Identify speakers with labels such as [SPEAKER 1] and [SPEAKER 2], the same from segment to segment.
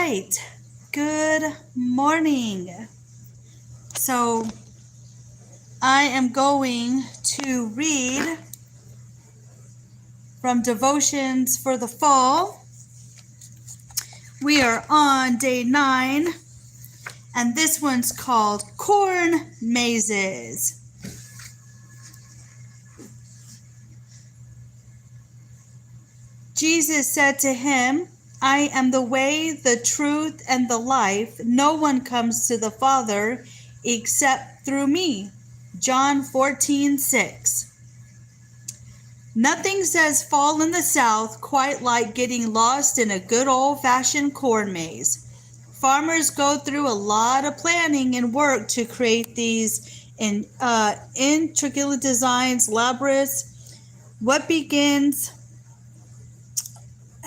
[SPEAKER 1] right. Good morning. So I am going to read from Devotions for the Fall. We are on day 9, and this one's called Corn Mazes. Jesus said to him, I am the way, the truth, and the life. No one comes to the Father except through me. John 14:6. Nothing says fall in the South quite like getting lost in a good old-fashioned corn maze. Farmers go through a lot of planning and work to create these intricate designs, labyrinths. What begins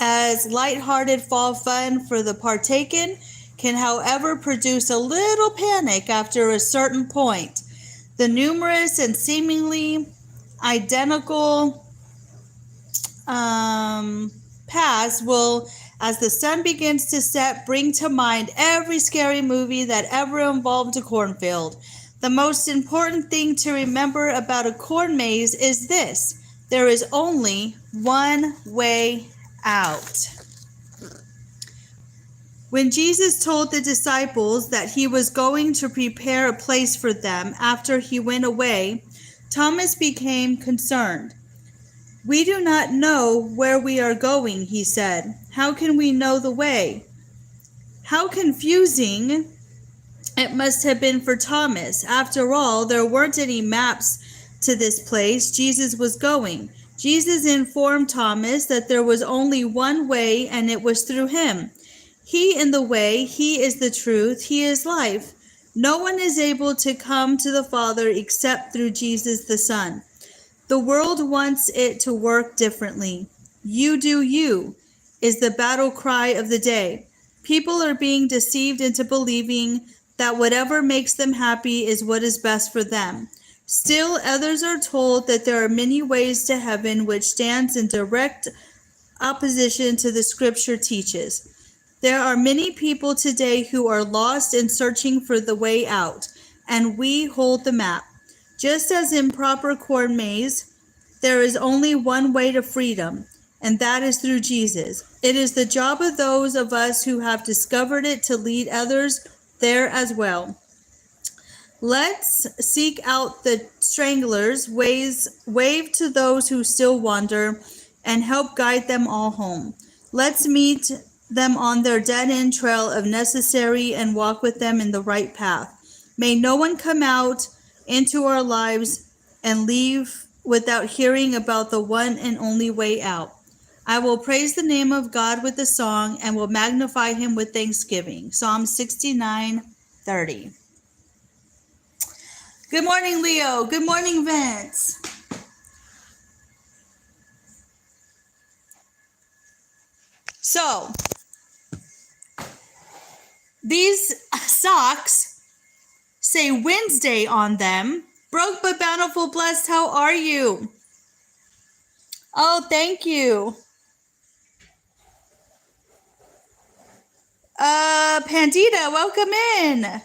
[SPEAKER 1] as lighthearted fall fun for the partaken can, however, produce a little panic after a certain point. The numerous and seemingly identical paths will, as the sun begins to set, bring to mind every scary movie that ever involved a cornfield. The most important thing to remember about a corn maze is this: there is only one way out. When Jesus told the disciples that he was going to prepare a place for them after he went away, Thomas became concerned. We do not know where we are going, he said. How can we know the way? How confusing it must have been for Thomas. After all, there weren't any maps to this place Jesus was going. Jesus informed Thomas that there was only one way, and it was through him. He is the way, he is the truth, he is life. No one is able to come to the Father except through Jesus the Son. The world wants it to work differently. You do you is the battle cry of the day. People are being deceived into believing that whatever makes them happy is what is best for them. Still, others are told that there are many ways to heaven, which stands in direct opposition to the Scripture teaches. There are many people today who are lost and searching for the way out, and we hold the map. Just as in proper corn maze, there is only one way to freedom, and that is through Jesus. It is the job of those of us who have discovered it to lead others there as well. Let's seek out the stragglers, wave to those who still wander, and help guide them all home. Let's meet them on their dead-end trail if necessary and walk with them in the right path. May no one come out into our lives and leave without hearing about the one and only way out. I will praise the name of God with a song and will magnify him with thanksgiving. Psalm 69:30. Good morning, Leo. Good morning, Vince. So, these socks say Wednesday on them. Broke but bountiful, blessed, how are you? Oh, thank you. Pandita, welcome in.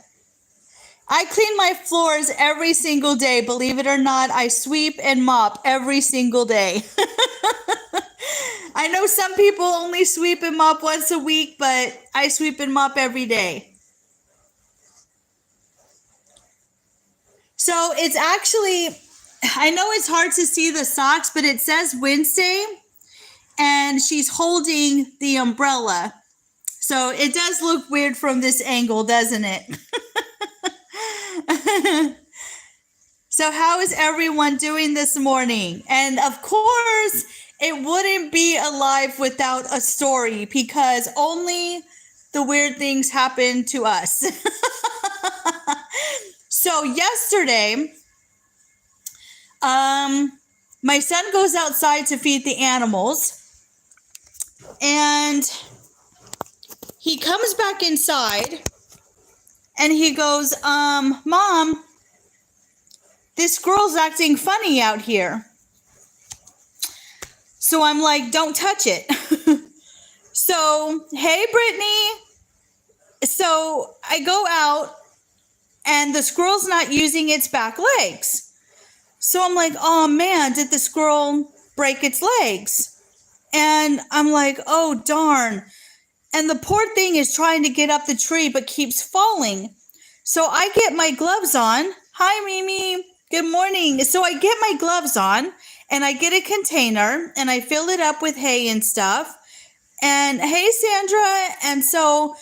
[SPEAKER 1] I clean my floors every single day. Believe it or not, I sweep and mop every single day. I know some people only sweep and mop once a week, but I sweep and mop every day. So it's actually, I know it's hard to see the socks, but it says Wednesday, and she's holding the umbrella. So it does look weird from this angle, doesn't it? So how is everyone doing this morning? And of course, it wouldn't be alive without a story, because only the weird things happen to us. So yesterday, my son goes outside to feed the animals, and he comes back inside and he goes, Mom, this girl's acting funny out here. So I'm like, don't touch it. So, hey, Brittany. So I go out and the squirrel's not using its back legs. So I'm like, oh man, did the squirrel break its legs? And I'm like, oh darn. And the poor thing is trying to get up the tree but keeps falling. So I get my gloves on. Hi, Mimi. Good morning. So I get my gloves on and I get a container and I fill it up with hay and stuff. And hey, Sandra. And so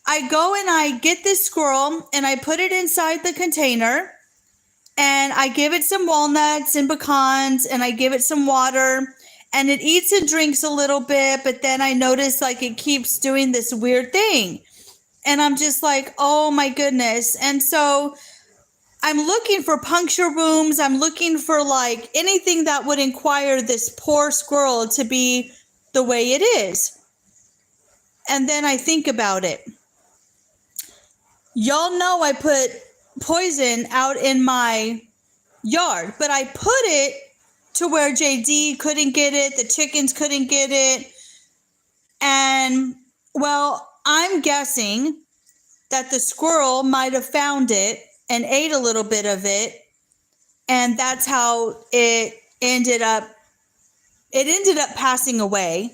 [SPEAKER 1] I go and I get this squirrel and I put it inside the container and I give it some walnuts and pecans and I give it some water and it eats and drinks a little bit. But then I notice like it keeps doing this weird thing. And I'm just like, oh my goodness. And so I'm looking for puncture wounds. I'm looking for like anything that would inquire this poor squirrel to be the way it is. And then I think about it. Y'all know I put poison out in my yard, but I put it to where JD couldn't get it, the chickens couldn't get it. And well, I'm guessing that the squirrel might have found it and ate a little bit of it. And that's how it ended up passing away.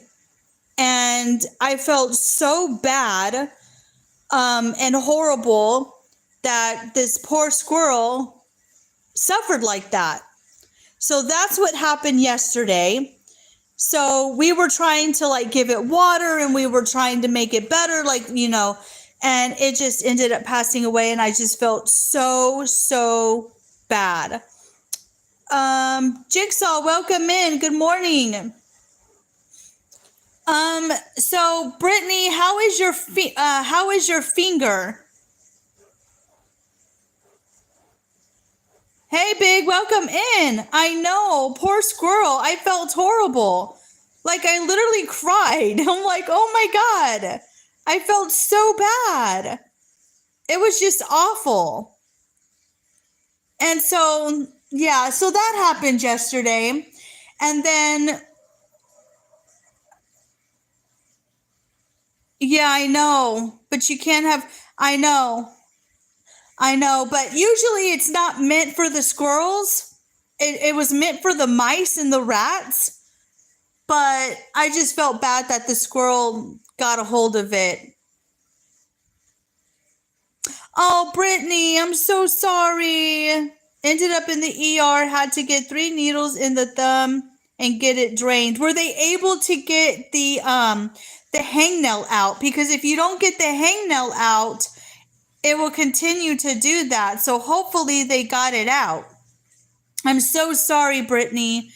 [SPEAKER 1] And I felt so bad and horrible that this poor squirrel suffered like that. So that's what happened yesterday. So we were trying to like give it water and we were trying to make it better, like, you know, and it just ended up passing away and I just felt so bad. Jigsaw, welcome in. Good morning. So Brittany, how is your finger? Hey, Big, welcome in. I know, poor squirrel. I felt horrible. Like, I literally cried. I'm like, oh my God. I felt so bad. It was just awful. And so, yeah, so that happened yesterday. And then, yeah, I know. But you can't have, I know, but usually it's not meant for the squirrels. It was meant for the mice and the rats. But I just felt bad that the squirrel got a hold of it. Oh, Brittany, I'm so sorry. Ended up in the ER, had to get 3 needles in the thumb and get it drained. Were they able to get the hangnail out? Because if you don't get the hangnail out, it will continue to do that. So hopefully they got it out. I'm so sorry, Brittany.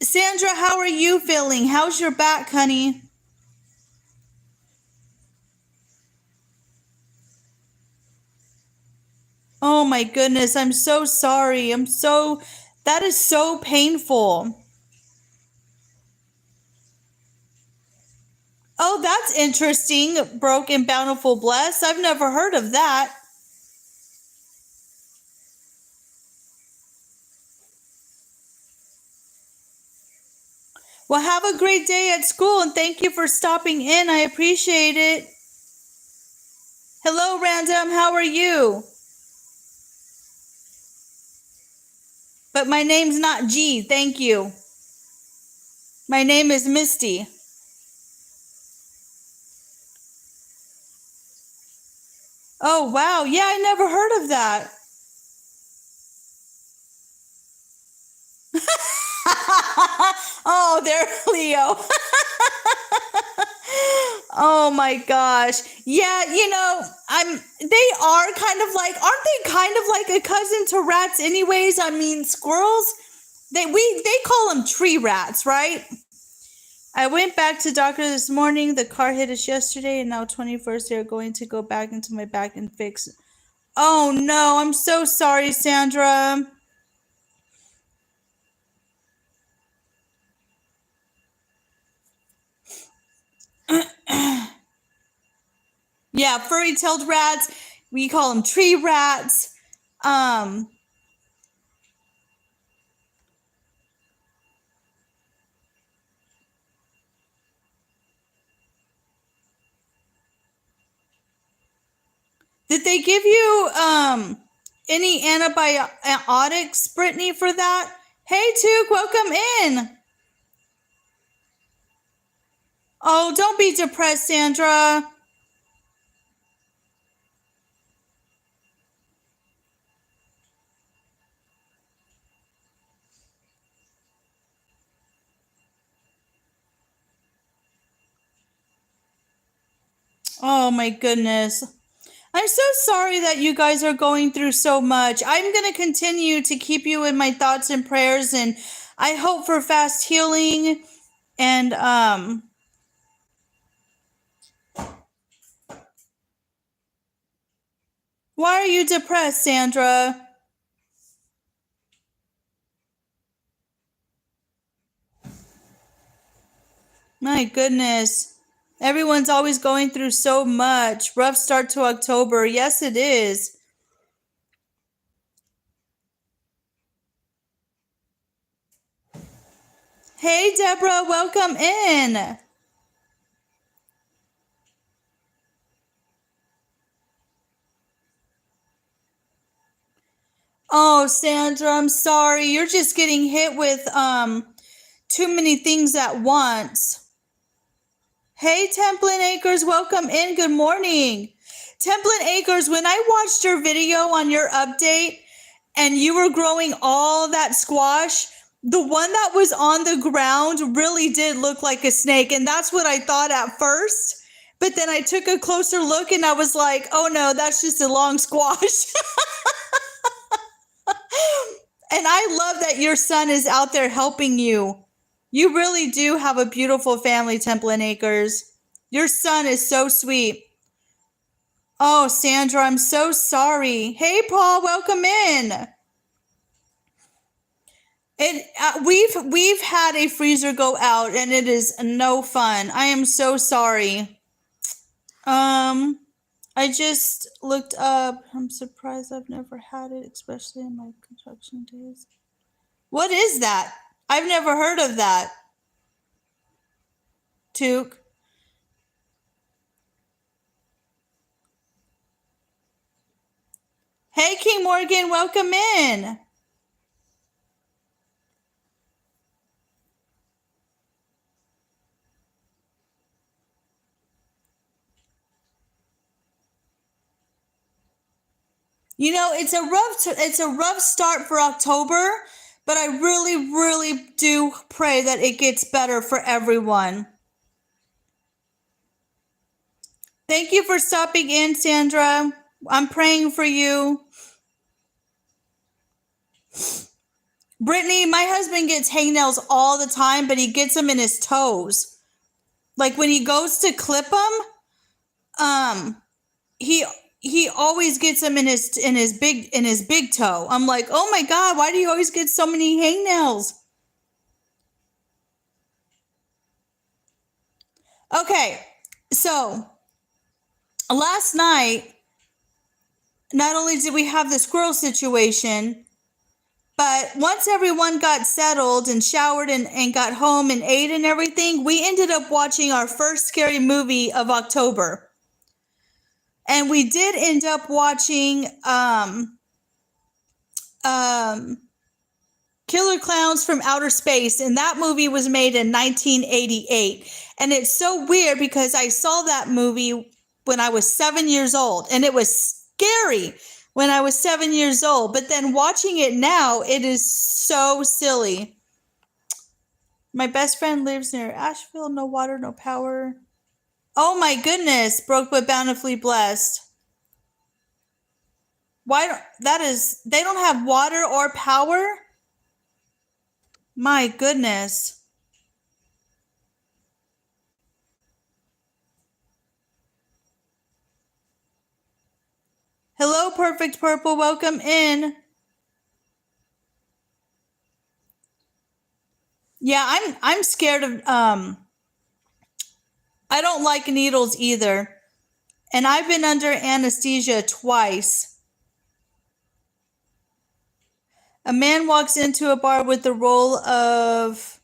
[SPEAKER 1] Sandra, how are you feeling? How's your back, honey? Oh my goodness, I'm so sorry. That is so painful. Oh, that's interesting. Broken, bountiful, blessed. I've never heard of that. Well, have a great day at school and thank you for stopping in. I appreciate it. Hello, Random. How are you? But my name's not G. Thank you. My name is Misty. Oh, wow. Yeah, I never heard of that. Oh, there, Leo. Oh my gosh. Yeah, you know, they are kind of like, aren't they kind of like a cousin to rats anyways? I mean, squirrels, they call them tree rats, right? I went back to doctor this morning. The car hit us yesterday and now 21st they're going to go back into my back and fix. Oh no, I'm so sorry, Sandra. Yeah, furry-tailed rats. We call them tree rats. Um, Did they give you any antibiotics, Brittany, for that? Hey, Tuke, welcome in. Oh, don't be depressed, Sandra. Oh my goodness. I'm so sorry that you guys are going through so much. I'm going to continue to keep you in my thoughts and prayers, and I hope for fast healing. And why are you depressed, Sandra? My goodness. Everyone's always going through so much. Rough start to October. Yes, it is. Hey, Deborah, welcome in. Oh, Sandra, I'm sorry. You're just getting hit with too many things at once. Hey, Templin Acres, welcome in. Good morning. Templin Acres, when I watched your video on your update and you were growing all that squash, the one that was on the ground really did look like a snake. And that's what I thought at first. But then I took a closer look and I was like, oh no, that's just a long squash. And I love that your son is out there helping you. You really do have a beautiful family, Templin Acres. Your son is so sweet. Oh, Sandra, I'm so sorry. Hey, Paul, welcome in. We've had a freezer go out, and it is no fun. I am so sorry. I just looked up. I'm surprised I've never had it, especially in my construction days. What is that? I've never heard of that. Took. Hey, King Morgan, welcome in. You know, it's a rough start for October, but I really, really do pray that it gets better for everyone. Thank you for stopping in, Sandra. I'm praying for you. Brittany, my husband gets hangnails all the time, but he gets them in his toes. Like when he goes to clip them, he always gets them in his big toe. I'm like, oh my God, why do you always get so many hangnails? Okay, so last night, not only did we have the squirrel situation, but once everyone got settled and showered and got home and ate and everything, we ended up watching our first scary movie of October. And we did end up watching Killer Clowns from Outer Space, and that movie was made in 1988. And it's so weird because I saw that movie when I was 7 years old, and it was scary when I was 7 years old. But then watching it now, it is so silly. My best friend lives near Asheville. No water, no power. Oh my goodness, broke but bountifully blessed. They don't have water or power? My goodness. Hello, Perfect Purple. Welcome in. Yeah, I'm scared of I don't like needles either. And I've been under anesthesia twice. A man walks into a bar with a roll of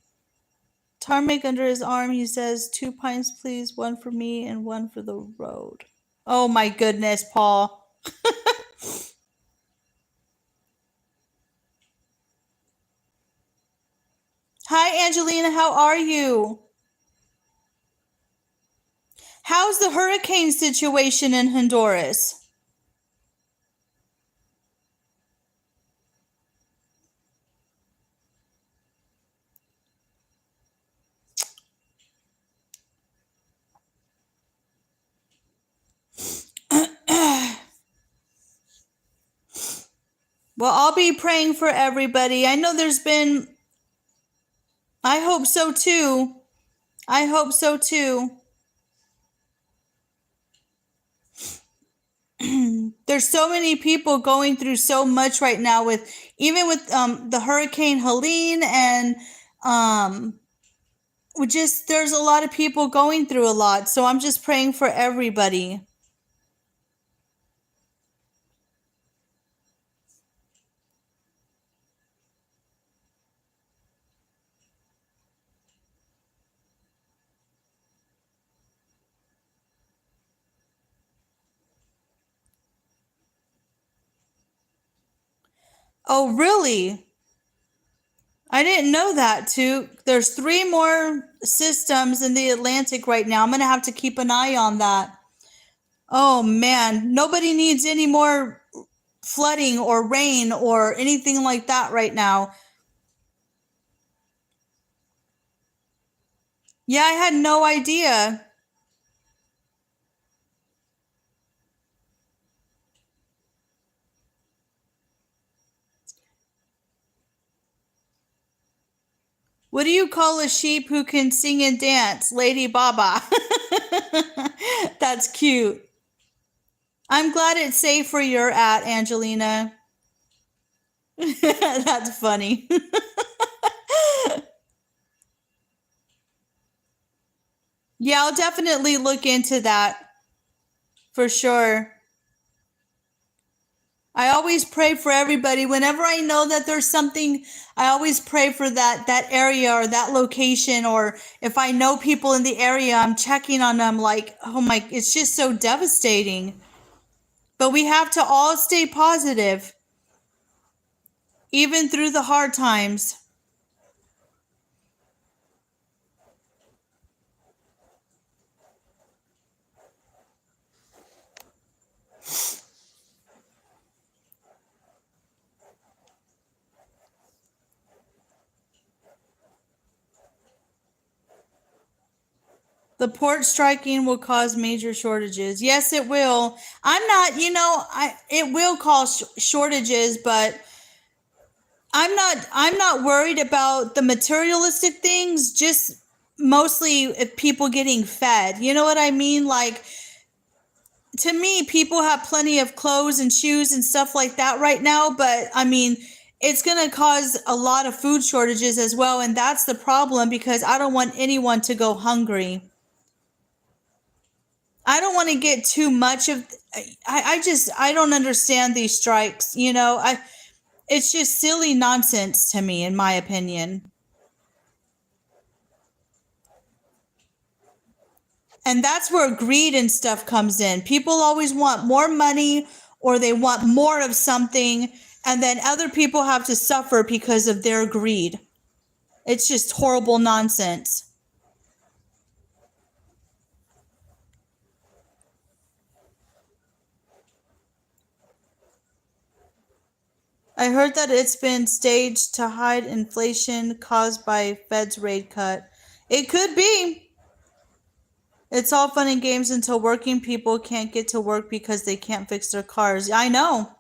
[SPEAKER 1] tarmac under his arm. He says, 2 pints, please. 1 for me and 1 for the road. Oh my goodness, Paul. Hi, Angelina. How are you? How's the hurricane situation in Honduras? Well, I'll be praying for everybody. I know there's been, I hope so too. I hope so too. There's so many people going through so much right now with even with the Hurricane Helene and um we just there's a lot of people going through a lot. So I'm just praying for everybody. Oh, really? I didn't know that too. There's three more systems in the Atlantic right now. I'm going to have to keep an eye on that. Oh man, nobody needs any more flooding or rain or anything like that right now. Yeah, I had no idea. What do you call a sheep who can sing and dance? Lady Baba. That's cute. I'm glad it's safe where you're at, Angelina. That's funny. Yeah, I'll definitely look into that for sure. I always pray for everybody. Whenever I know that there's something, I always pray for that area or that location. Or if I know people in the area, I'm checking on them. Like, oh my, it's just so devastating. But we have to all stay positive, even through the hard times. The port striking will cause major shortages. Yes, it will. I'm not, it will cause shortages, but I'm not worried about the materialistic things, just mostly if people getting fed. You know what I mean? Like to me, people have plenty of clothes and shoes and stuff like that right now, but I mean, it's going to cause a lot of food shortages as well, and that's the problem because I don't want anyone to go hungry. I don't want to get too much of I don't understand these strikes, I it's just silly nonsense to me in my opinion. And that's where greed and stuff comes in. People always want more money or they want more of something and then other people have to suffer because of their greed. It's just horrible nonsense. I heard that it's been staged to hide inflation caused by Fed's rate cut. It could be. It's all fun and games until working people can't get to work because they can't fix their cars. I know.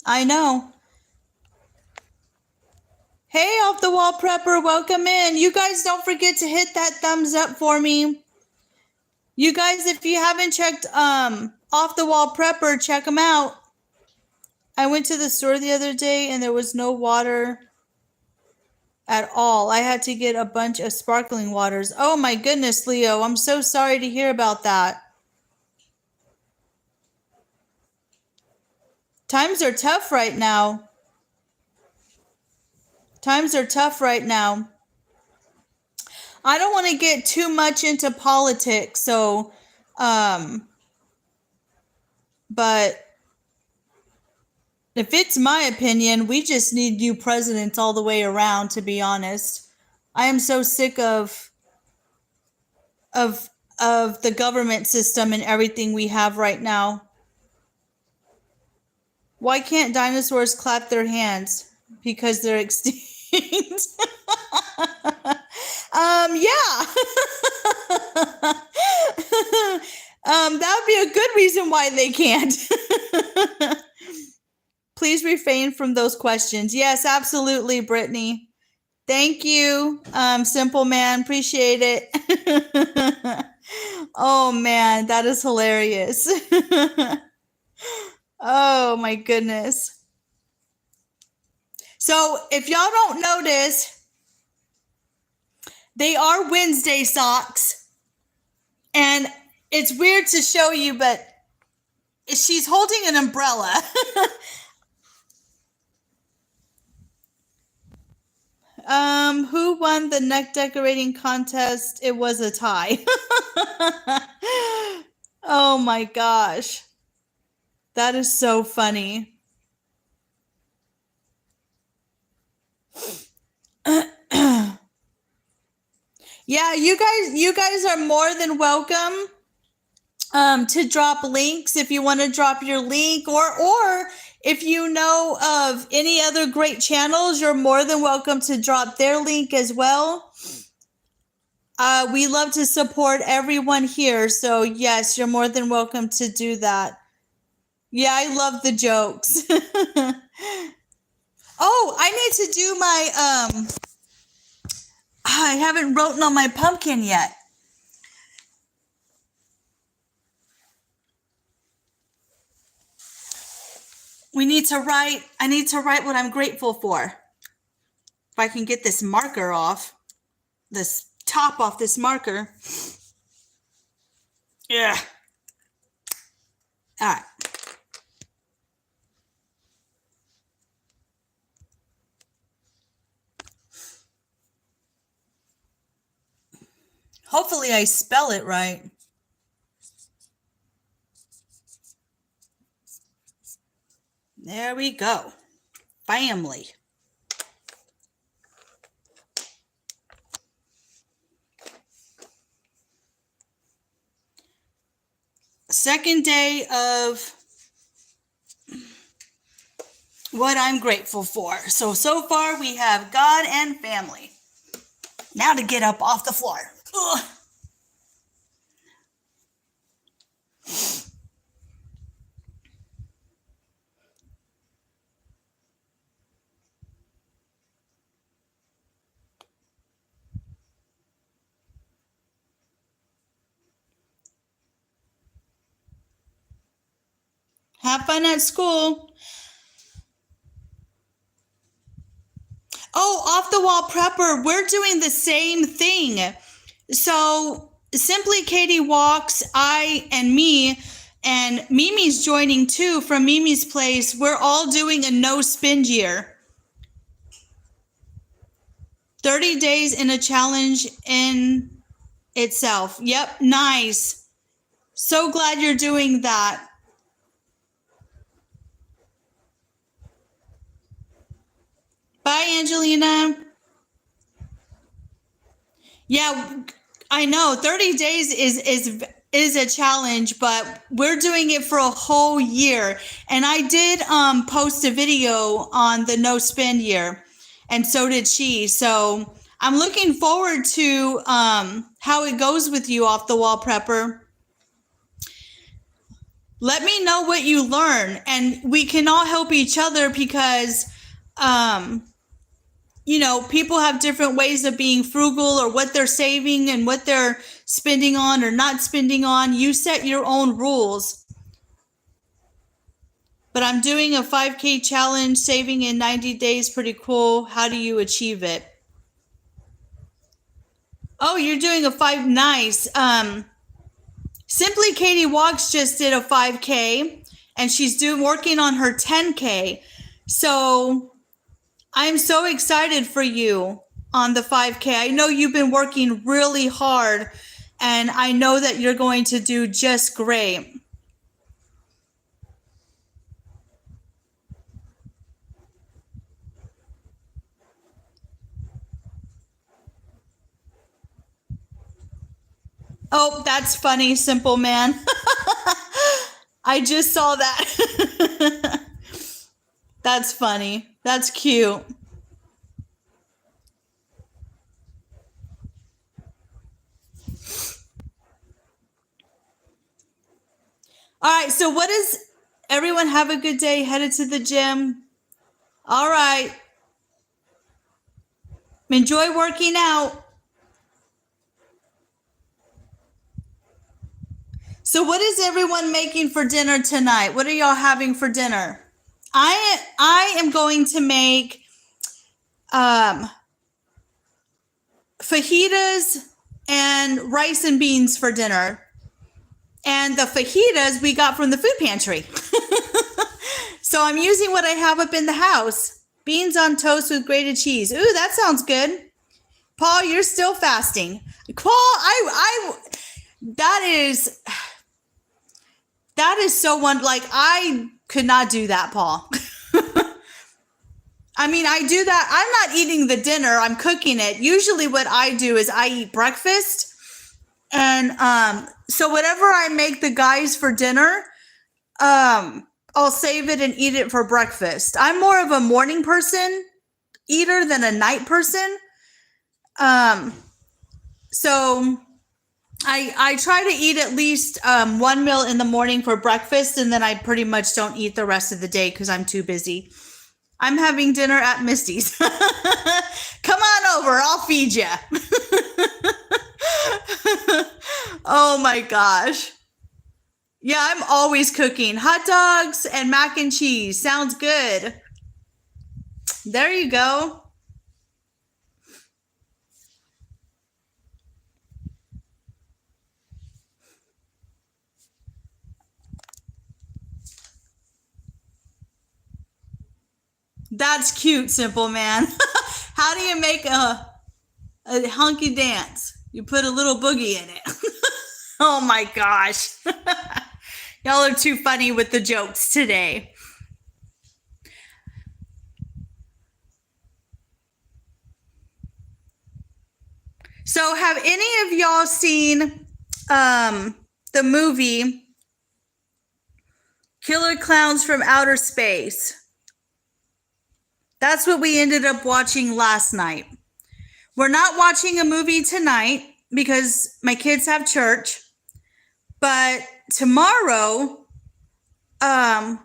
[SPEAKER 1] I know. Hey, off the wall prepper, welcome in. You guys don't forget to hit that thumbs up for me. You guys, if you haven't checked off the wall prepper, check them out. I went to the store the other day and there was no water at all. I had to get a bunch of sparkling waters. Oh my goodness, Leo. I'm so sorry to hear about that. Times are tough right now. Times are tough right now. I don't want to get too much into politics, so but If it's my opinion, we just need new presidents all the way around, to be honest. I am so sick of of the government system and everything we have right now. Why can't dinosaurs clap their hands? Because they're extinct. Yeah. That would be a good reason why they can't. Please refrain from those questions. Yes, absolutely, Brittany. Thank you, Simple Man. Appreciate it. Oh, man, that is hilarious. Oh, my goodness. So, if y'all don't notice, they are Wednesday socks. And it's weird to show you, but she's holding an umbrella. Who won the neck decorating contest? It was a tie. Oh my gosh. That is so funny. Yeah, you guys are more than welcome to drop links if you want to drop your link, or if you know of any other great channels, you're more than welcome to drop their link as well. We love to support everyone here, so yes, you're more than welcome to do that. Yeah, I love the jokes. Oh, I need to do my I haven't written on my pumpkin yet. I need to write what I'm grateful for. If I can get this marker off, this top off this marker. Yeah. All right. Hopefully I spell it right. There we go. Family. Second day of what I'm grateful for. So far we have God and family. Now to get up off the floor. Ugh. Have fun at school. Oh, off the wall prepper, we're doing the same thing. So Simply Katie Walks, I and me, and Mimi's joining too from Mimi's place. We're all doing a no spend year. 30 days in a challenge in itself. Yep, nice. So glad you're doing that. Bye, Angelina. Yeah, I know 30 days is a challenge, but we're doing it for a whole year. And I did post a video on the no spend year, and so did she. So I'm looking forward to how it goes with you, off the wall prepper. Let me know what you learn, and we can all help each other because you know, people have different ways of being frugal, or what they're saving and what they're spending on or not spending on. You set your own rules. But I'm doing a 5K challenge, saving in 90 days. Pretty cool. How do you achieve it? Oh, you're doing a 5. Nice. Simply Katie Walks just did a 5K, and she's working on her 10K. So I'm so excited for you on the 5K. I know you've been working really hard, and I know that you're going to do just great. Oh, that's funny, Simple Man. I just saw that. That's funny. That's cute. All right, so what is everyone have a good day, headed to the gym? All right. Enjoy working out. So what is everyone making for dinner tonight? What are y'all having for dinner? I am going to make fajitas and rice and beans for dinner. And the fajitas we got from the food pantry. So I'm using what I have up in the house. Beans on toast with grated cheese. Ooh, that sounds good. Paul, you're still fasting. Paul, that is so like I could not do that, Paul. I mean, I do that. I'm not eating the dinner. I'm cooking it. Usually what I do is I eat breakfast. And so whatever I make the guys for dinner, I'll save it and eat it for breakfast. I'm more of a morning person eater than a night person. So I try to eat at least one meal in the morning for breakfast, and then I pretty much don't eat the rest of the day because I'm too busy. I'm having dinner at Misty's. Come on over, I'll feed you. Oh my gosh. Yeah, I'm always cooking. Hot dogs and mac and cheese. Sounds good. There you go. That's cute, Simple Man. How do you make a hunky dance? You put a little boogie in it. Oh my gosh. Y'all are too funny with the jokes today. So have any of y'all seen the movie Killer Clowns from Outer Space? That's what we ended up watching last night. We're not watching a movie tonight because my kids have church, but tomorrow, yeah,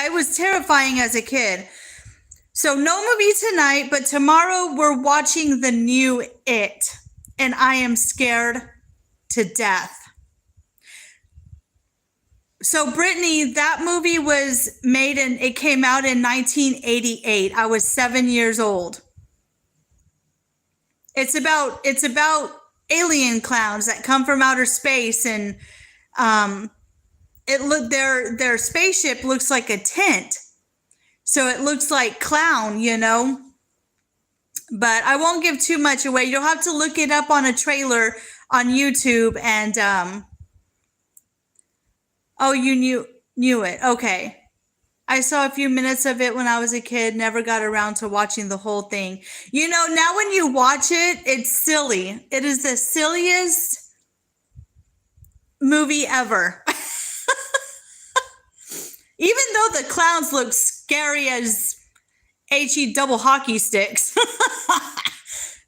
[SPEAKER 1] it was terrifying as a kid. So no movie tonight, but tomorrow we're watching the new It, and I am scared to death. So Brittany, that movie was made it came out in 1988. I was 7 years old. It's about alien clowns that come from outer space, and their spaceship looks like a tent. So it looks like clown, But I won't give too much away. You'll have to look it up on a trailer on YouTube and oh, you knew it. Okay. I saw a few minutes of it when I was a kid, never got around to watching the whole thing. Now when you watch it, it's silly. It is the silliest movie ever. Even though the clowns look scary as HE double hockey sticks.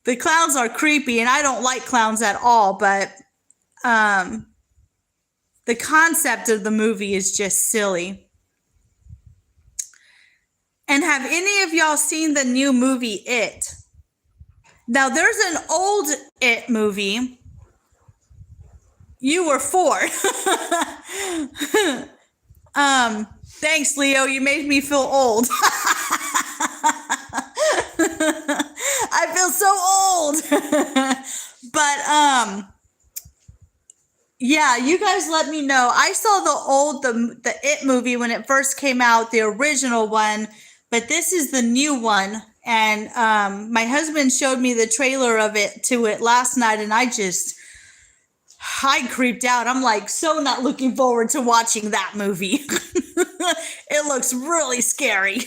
[SPEAKER 1] The clowns are creepy, and I don't like clowns at all, but the concept of the movie is just silly. And have any of y'all seen the new movie It? Now, there's an old It movie. You were 4. Thanks, Leo. You made me feel old. I feel so old. But yeah, you guys let me know. I saw the It movie when it first came out, the original one, but this is the new one. And my husband showed me the trailer of it last night, and I creeped out. I'm like so not looking forward to watching that movie. It looks really scary.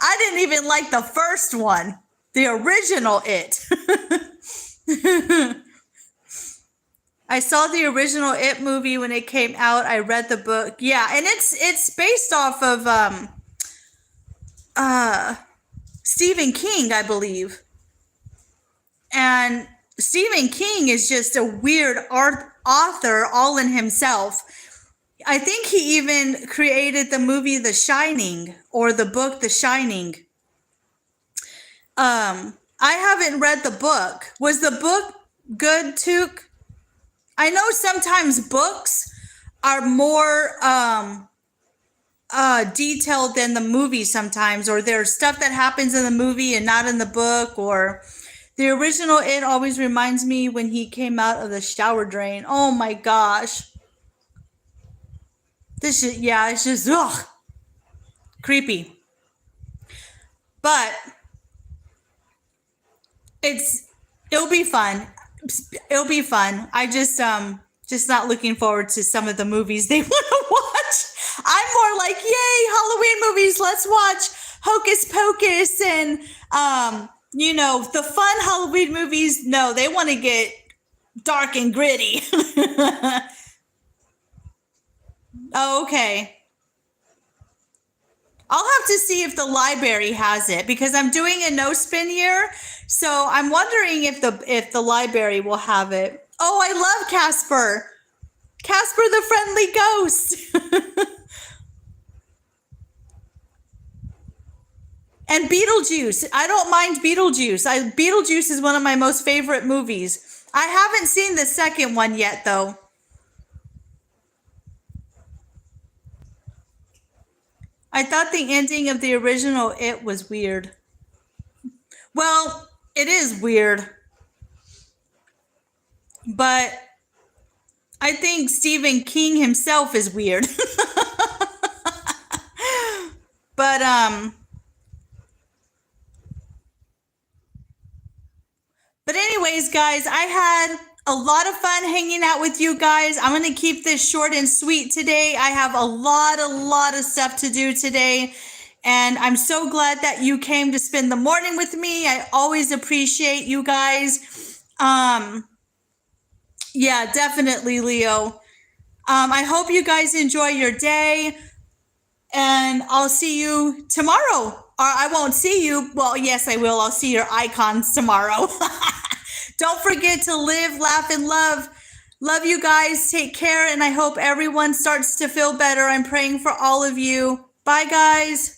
[SPEAKER 1] I didn't even like the first one, the original It. I saw the original It movie when it came out. I read the book. Yeah, and it's based off of Stephen King, I believe. And Stephen King is just a weird author all in himself. I think he even created the movie The Shining, or the book The Shining. I haven't read the book. Was the book good, Took? I know sometimes books are more detailed than the movie sometimes, or there's stuff that happens in the movie and not in the book, or the original It always reminds me when he came out of the shower drain. Oh my gosh. This shit, yeah, it's just, ugh, creepy. But it'll be fun. It'll be fun. I just not looking forward to some of the movies they want to watch. I'm more like, yay, Halloween movies. Let's watch Hocus Pocus and the fun Halloween movies. No, they want to get dark and gritty. Oh, okay. I'll have to see if the library has it, because I'm doing a no spin year. So I'm wondering if the library will have it. Oh, I love Casper. Casper the Friendly Ghost. And Beetlejuice. I don't mind Beetlejuice. Beetlejuice is one of my most favorite movies. I haven't seen the second one yet, though. I thought the ending of the original It was weird. Well, it is weird. But I think Stephen King himself is weird. But anyways, guys, I had a lot of fun hanging out with you guys. I'm going to keep this short and sweet today. I have a lot of stuff to do today. And I'm so glad that you came to spend the morning with me. I always appreciate you guys. Yeah, definitely, Leo. I hope you guys enjoy your day. And I'll see you tomorrow. Or I won't see you. Well, yes, I will. I'll see your icons tomorrow. Don't forget to live, laugh, and love. Love you guys. Take care. And I hope everyone starts to feel better. I'm praying for all of you. Bye, guys.